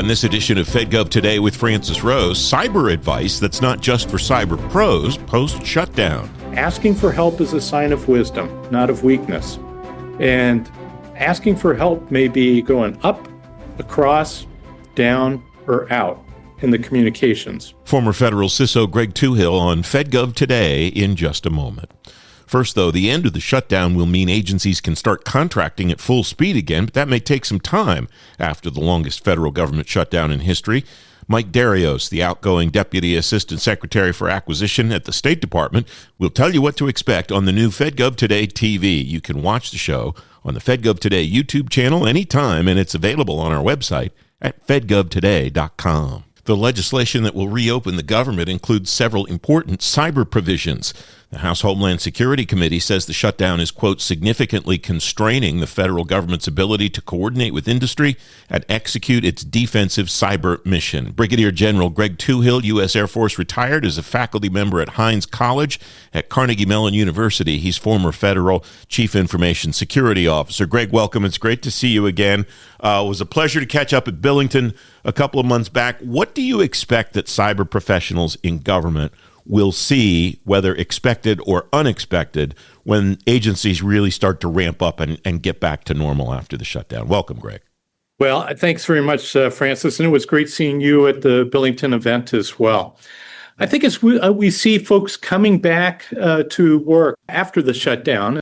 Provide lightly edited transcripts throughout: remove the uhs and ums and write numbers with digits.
On this edition of FedGov Today with Francis Rose, cyber advice that's not just for cyber pros post-shutdown. Asking for help is a sign of wisdom, not of weakness. And asking for help may be going up, across, down, or out in the communications. Former federal CISO Greg Touhill on FedGov Today in just a moment. First, though, the end of the shutdown will mean agencies can start contracting at full speed again, but that may take some time after the longest federal government shutdown in history. Mike Darios, the outgoing Deputy Assistant Secretary for Acquisition at the State Department, will tell you what to expect on the new FedGov Today TV. You can watch the show on the FedGov Today YouTube channel anytime, and it's available on our website at fedgovtoday.com. The legislation that will reopen the government includes several important cyber provisions. The House Homeland Security Committee says the shutdown is, quote, significantly constraining the federal government's ability to coordinate with industry and execute its defensive cyber mission. Brigadier General Greg Touhill, U.S. Air Force, retired as a faculty member at Hines College at Carnegie Mellon University. He's former federal Chief Information Security Officer. Greg, welcome. It's great to see you again. It was a pleasure to catch up at Billington a couple of months back. What do you expect that cyber professionals in government will see, whether expected or unexpected, when agencies really start to ramp up and get back to normal after the shutdown? Welcome, Greg. Well, thanks very much, Francis, and it was great seeing you at the Billington event as well. I think as we see folks coming back to work after the shutdown,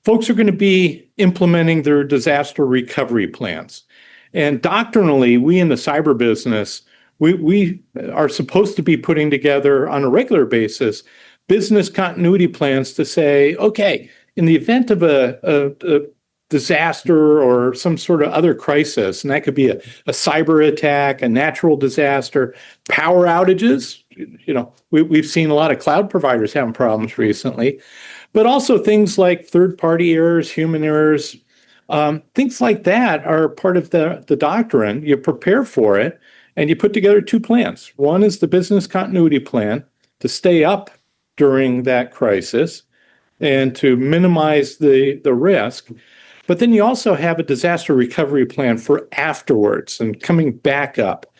folks are going to be implementing their disaster recovery plans. And doctrinally, we in the cyber business, we are supposed to be putting together on a regular basis business continuity plans to say, okay, in the event of a disaster or some sort of other crisis, and that could be a cyber attack, a natural disaster, power outages. You know, we've seen a lot of cloud providers having problems recently, but also things like third-party errors, human errors, things like that are part of the doctrine. You prepare for it. And you put together two plans. One is the business continuity plan to stay up during that crisis and to minimize the risk. But then you also have a disaster recovery plan for afterwards and coming back up.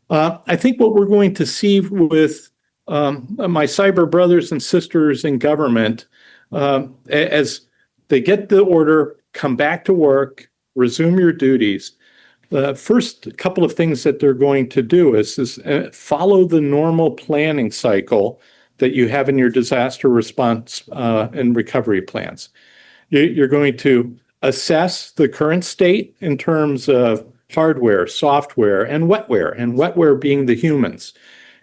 I think what we're going to see with my cyber brothers and sisters in government, as they get the order, come back to work, resume your duties, the first couple of things that they're going to do is follow the normal planning cycle that you have in your disaster response and recovery plans. You're going to assess the current state in terms of hardware, software, and wetware being the humans.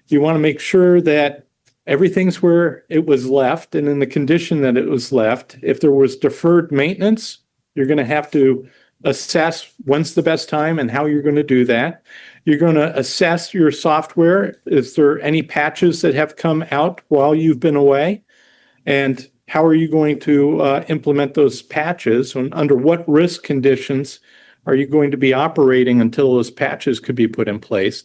You want to make sure that everything's where it was left and in the condition that it was left. If there was deferred maintenance, you're going to have to assess when's the best time and how you're going to do that. You're going to assess your software. Is there any patches that have come out while you've been away? And how are you going to implement those patches? And under what risk conditions are you going to be operating until those patches could be put in place?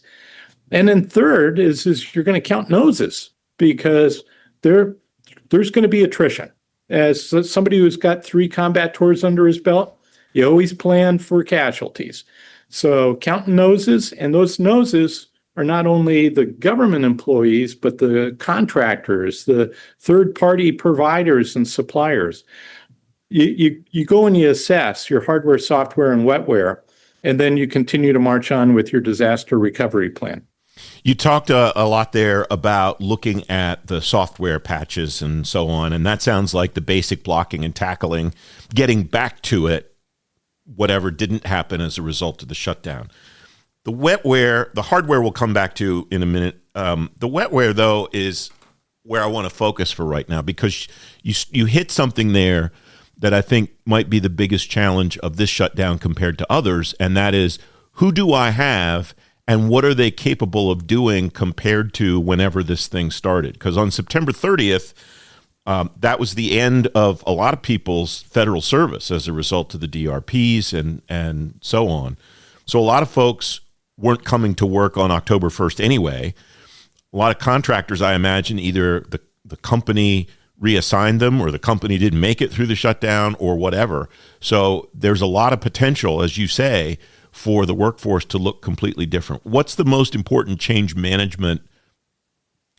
And then third is you're going to count noses, because there's going to be attrition. As somebody who's got 3 combat tours under his belt, you always plan for casualties. So counting noses, and those noses are not only the government employees, but the contractors, the third-party providers and suppliers. You go and you assess your hardware, software, and wetware, and then you continue to march on with your disaster recovery plan. You talked a lot there about looking at the software patches and so on, and that sounds like the basic blocking and tackling, getting back to it, whatever didn't happen as a result of the shutdown. The wetware, the hardware we'll come back to in a minute. The wetware, though, is where I want to focus for right now, because you hit something there that I think might be the biggest challenge of this shutdown compared to others, and that is, who do I have and what are they capable of doing compared to whenever this thing started? Because on September 30th, that was the end of a lot of people's federal service as a result of the DRPs and so on. So a lot of folks weren't coming to work on October 1st anyway. A lot of contractors, I imagine, either the company reassigned them or the company didn't make it through the shutdown or whatever. So there's a lot of potential, as you say, for the workforce to look completely different. What's the most important change management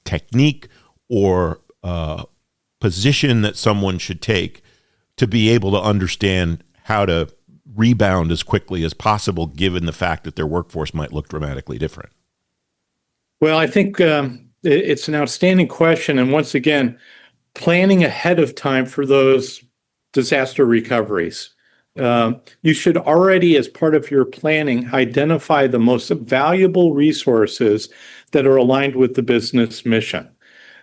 technique or position that someone should take to be able to understand how to rebound as quickly as possible, given the fact that their workforce might look dramatically different? Well, I think it's an outstanding question. And once again, planning ahead of time for those disaster recoveries. You should already, as part of your planning, identify the most valuable resources that are aligned with the business mission.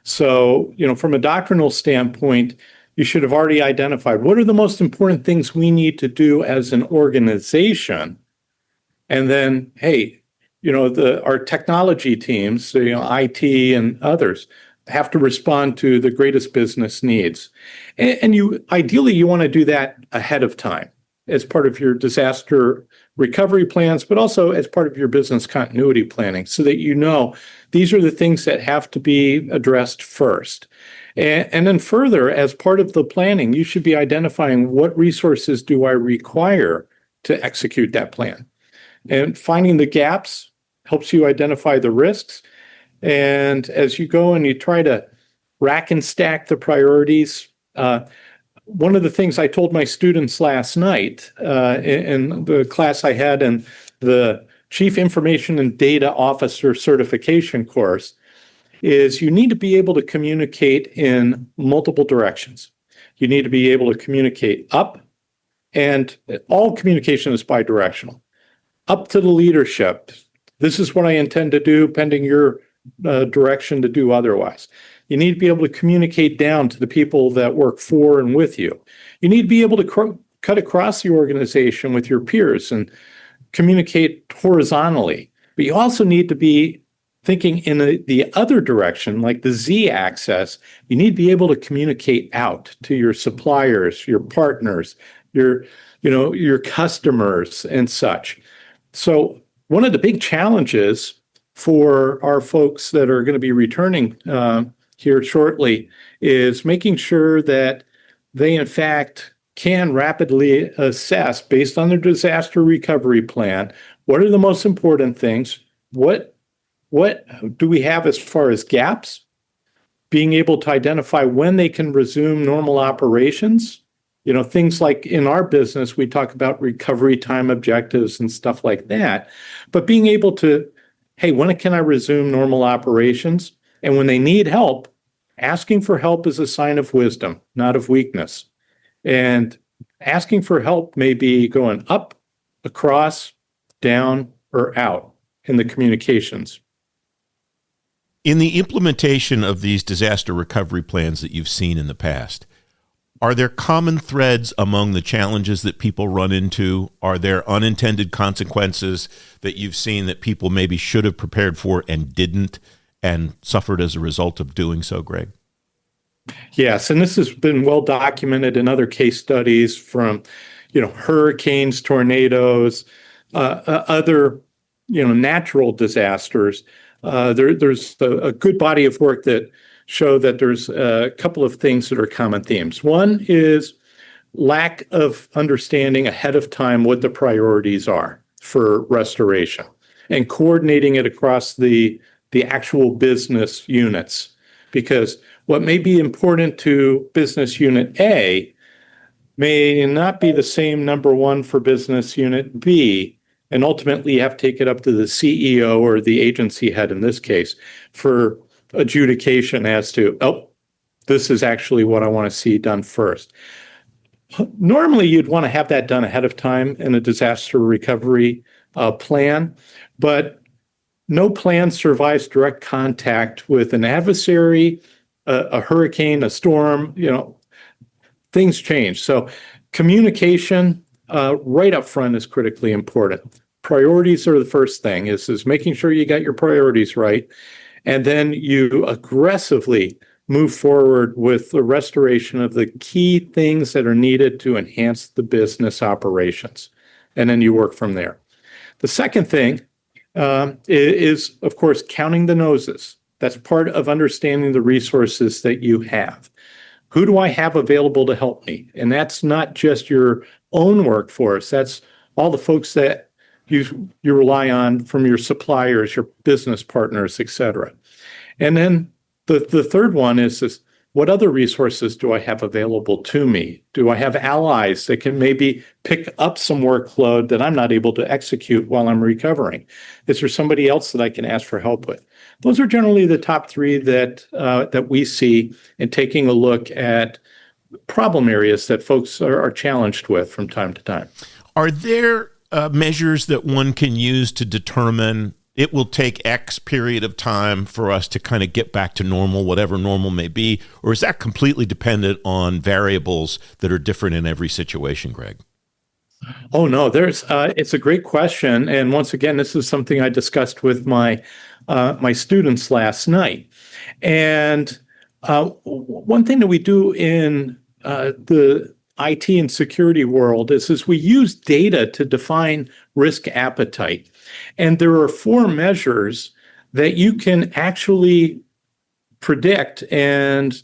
So, from a doctrinal standpoint, you should have already identified what are the most important things we need to do as an organization. And then, hey, our technology teams, IT and others, have to respond to the greatest business needs. And ideally, you want to do that ahead of time as part of your disaster recovery plans, but also as part of your business continuity planning, so that these are the things that have to be addressed first. And then further, as part of the planning, you should be identifying what resources do I require to execute that plan. And finding the gaps helps you identify the risks. And as you go and you try to rack and stack the priorities, one of the things I told my students last night in the class I had in the Chief Information and Data Officer certification course is you need to be able to communicate in multiple directions. You need to be able to communicate up, and all communication is bidirectional. Up to the leadership. This is what I intend to do, pending your direction to do otherwise. You need to be able to communicate down to the people that work for and with you. You need to be able to cut across the organization with your peers and communicate horizontally. But you also need to be thinking in the other direction, like the Z-axis. You need to be able to communicate out to your suppliers, your partners, your customers and such. So one of the big challenges for our folks that are going to be returning here shortly is making sure that they, in fact, can rapidly assess, based on their disaster recovery plan, what are the most important things, what do we have as far as gaps, being able to identify when they can resume normal operations. Things like in our business, we talk about recovery time objectives and stuff like that, but being able to, hey, when can I resume normal operations? And when they need help, asking for help is a sign of wisdom, not of weakness. And asking for help may be going up, across, down, or out in the communications. In the implementation of these disaster recovery plans that you've seen in the past, are there common threads among the challenges that people run into? Are there unintended consequences that you've seen that people maybe should have prepared for and didn't and suffered as a result of doing so, Greg? Yes, and this has been well documented in other case studies from, hurricanes, tornadoes, other, natural disasters. There's a good body of work that show that there's a couple of things that are common themes. One is lack of understanding ahead of time what the priorities are for restoration and coordinating it across the actual business units. Because what may be important to business unit A may not be the same number one for business unit B. And ultimately, you have to take it up to the CEO or the agency head in this case for adjudication as to, this is actually what I want to see done first. Normally, you'd want to have that done ahead of time in a disaster recovery plan, but no plan survives direct contact with an adversary, a hurricane, a storm, things change. So communication right up front is critically important. Priorities are the first thing, is making sure you got your priorities right. And then you aggressively move forward with the restoration of the key things that are needed to enhance the business operations. And then you work from there. The second thing is, of course, counting the noses. That's part of understanding the resources that you have. Who do I have available to help me? And that's not just your own workforce. That's all the folks that you rely on from your suppliers, your business partners, et cetera. And then the third one is this, what other resources do I have available to me? Do I have allies that can maybe pick up some workload that I'm not able to execute while I'm recovering? Is there somebody else that I can ask for help with? Those are generally the top three that we see in taking a look at problem areas that folks are challenged with from time to time. Are there measures that one can use to determine it will take X period of time for us to kind of get back to normal, whatever normal may be? Or is that completely dependent on variables that are different in every situation, Greg? Oh, no, it's a great question. And once again, this is something I discussed with my students last night. And one thing that we do in the IT and security world is we use data to define risk appetite. And there are 4 measures that you can actually predict and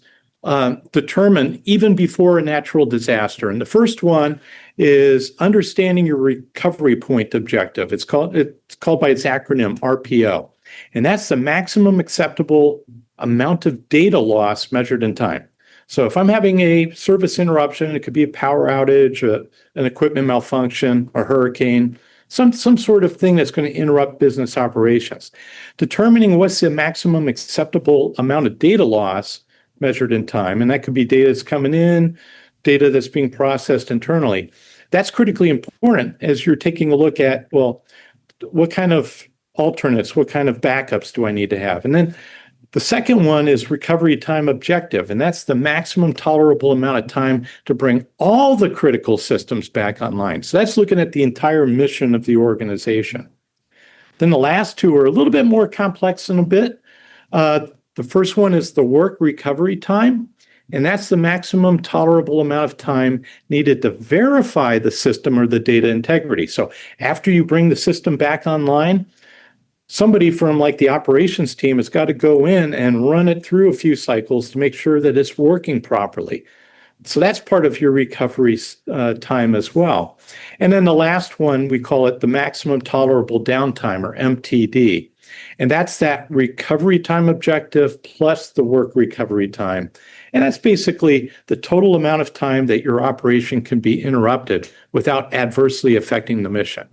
determine even before a natural disaster. And the first one is understanding your recovery point objective. It's called by its acronym RPO. And that's the maximum acceptable amount of data loss measured in time. So if I'm having a service interruption, it could be a power outage, an equipment malfunction, a hurricane, some sort of thing that's going to interrupt business operations. Determining what's the maximum acceptable amount of data loss measured in time, and that could be data that's coming in, data that's being processed internally. That's critically important as you're taking a look at, well, what kind of alternates, what kind of backups do I need to have? And then the second one is recovery time objective, and that's the maximum tolerable amount of time to bring all the critical systems back online. So that's looking at the entire mission of the organization. Then the last 2 are a little bit more complex in a bit. The first one is the work recovery time, and that's the maximum tolerable amount of time needed to verify the system or the data integrity. So after you bring the system back online, somebody from like the operations team has got to go in and run it through a few cycles to make sure that it's working properly. So that's part of your recovery time as well. And then the last one, we call it the maximum tolerable downtime, or MTD. And that's that recovery time objective plus the work recovery time. And that's basically the total amount of time that your operation can be interrupted without adversely affecting the mission.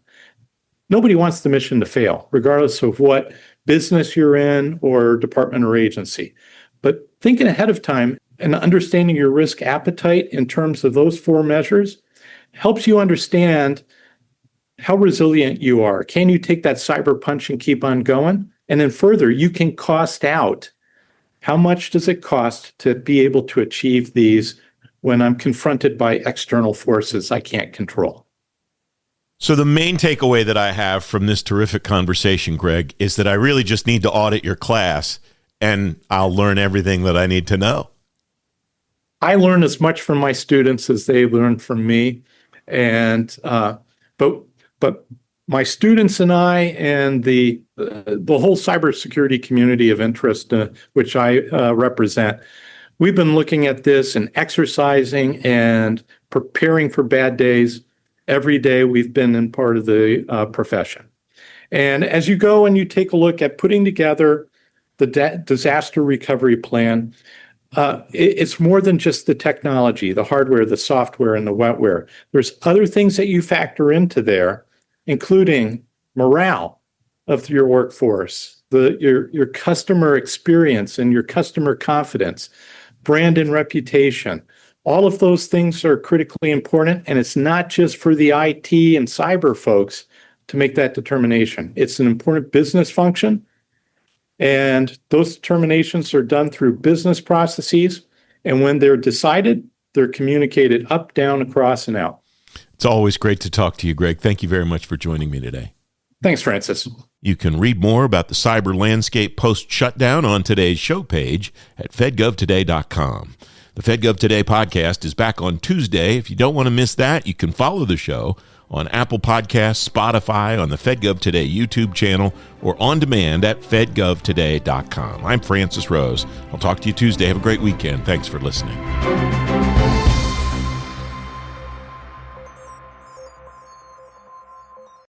Nobody wants the mission to fail, regardless of what business you're in or department or agency. But thinking ahead of time and understanding your risk appetite in terms of those 4 measures helps you understand how resilient you are. Can you take that cyber punch and keep on going? And then further, you can cost out. How much does it cost to be able to achieve these when I'm confronted by external forces I can't control? So the main takeaway that I have from this terrific conversation, Greg, is that I really just need to audit your class and I'll learn everything that I need to know. I learn as much from my students as they learn from me. And but my students and I and the whole cybersecurity community of interest, which I represent, we've been looking at this and exercising and preparing for bad days. Every day we've been in part of the profession. And as you go and you take a look at putting together the disaster recovery plan, it's more than just the technology, the hardware, the software, and the wetware. There's other things that you factor into there, including morale of your workforce, your customer experience and your customer confidence, brand and reputation. All of those things are critically important, and it's not just for the IT and cyber folks to make that determination. It's an important business function, and those determinations are done through business processes, and when they're decided, they're communicated up, down, across, and out. It's always great to talk to you, Greg. Thank you very much for joining me today. Thanks, Francis. You can read more about the cyber landscape post-shutdown on today's show page at fedgovtoday.com. The FedGov Today podcast is back on Tuesday. If you don't want to miss that, you can follow the show on Apple Podcasts, Spotify, on the FedGov Today YouTube channel, or on demand at fedgovtoday.com. I'm Francis Rose. I'll talk to you Tuesday. Have a great weekend. Thanks for listening.